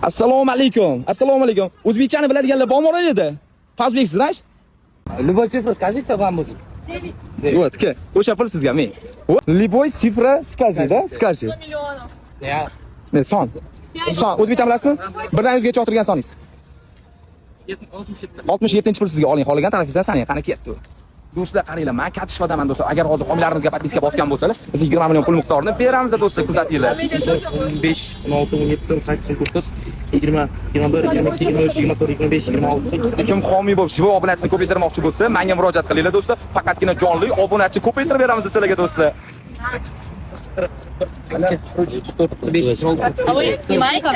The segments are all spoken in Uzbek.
Assalomu alaykum. Assalomu alaykum. O'zbekchani biladiganlar bormi edi? Fazbek sizlash? Любой цифру скажите, вам будет. 9. Вот, ke. O'sha pul sizga men. Любой cifra скажи, да? Скажи. 100 миллионов. Я. Ne, son. Son. O'zbekcha bilasizmi? Birdan 100gacha o'tirgan soningiz. 67-pul sizga oling. Qolgan tarafingizdan sanang, qani ketdi. Do'stlar, qaranglar, men katta shifodaman do'stlar. Agar hozir homilarimizga podpiska bosgan bo'lsalar, biz 20 million pul miqdorini beramiz do'stlar, kuzatinglar. 15, 16, 17, 18, 19, 20, 21, 22, 23, 24, 25, 26. Kim homiy bo'lib, shivo obunachini ko'paytirmoqchi bo'lsa, menga murojaat qilinglar do'stlar. Faqatgina jonli obunachi ko'paytirib beramiz sizlarga do'stlar. А вы снимаете?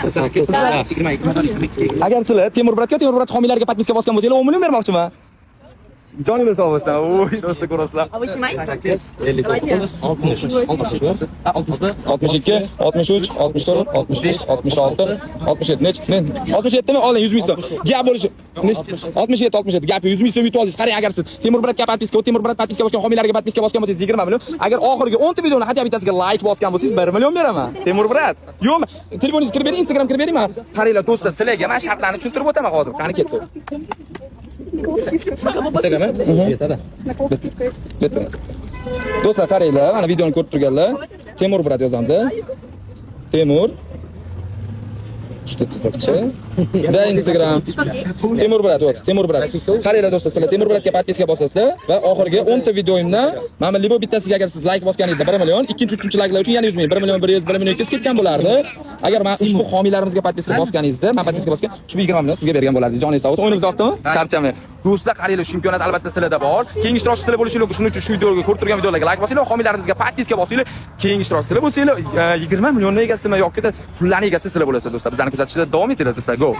Agar sizlar Temur Bratga, Temur Brat homiylarga podpiska bosgan bo'lsangiz, 10 million bermoqchiman. Joninglar sog' bo'lsin. Voy, do'stlar ko'rasizlar. А вы снимаете? 60, 62, 63, 64, 65, 66, 67. Nech? Men 67 mi? Oling 100 ming so'm. Gap bo'lishi. 67, gap 100 ming so'm yutib oldingiz. Qarang, agar siz Temur Bratga podpiska, Temur Brat podpiska bosgan homiylarga podpiska bosgan bo'lsangiz 20 million. Agar oxirgi 10 ta videoni hatto bittasiga like bosgan bo'lsangiz 1 million beraman. Temur Brat. Yo'qmi? Telefoningizni kirib bering, Instagram kirib beringmi? Qaranglar do'stlar, sizlarga men shartlarni tushuntirib o'taman hozir. Qani ketsin. Instagram? Do'stlar, qaranglar, mana videoni ko'rib turganlar. Temur Brat yozamiz. Temur Что chizikchi. Da Instagram. Temur Brat, вот, Temur Brat. Qaranglar do'stlar, sizlar Temur Bratga podpiska bosasizlar va oxirgi 10 ta videoimda mana libo bittasiga agar siz like bosganingizda 1 million, ikkinchi, uchinchi likelar uchun yana 100 ming, 1 million 100, 1 million 200 ketgan bo'lardi. Agar men ushbu homiylarimizga podpiska bosganingizda, men podpiska bosgan, ushbu 20 million sizga bergan bo'lardi. Joningiz sog' bo'lsin. O'yinimiz yoqdimi? Charchamang. Do'stlar, qaranglar, shu imkoniyat albatta sizlarda bor. Keyingi ishtirokchi sizlar bo'lishinglar, shuning uchun shu videoga ko'rib turgan videolarga like bosinglar, homilarimizga podpiska bosinglar. Keyingi ishtirokchi sizlar bo'lsanglar, 20 millionning egasimi yoki pullarning egasi sizlar bo'lasizlar do'stlar. Bizlarni kuzatishda davom etinglar do'stlar. Go.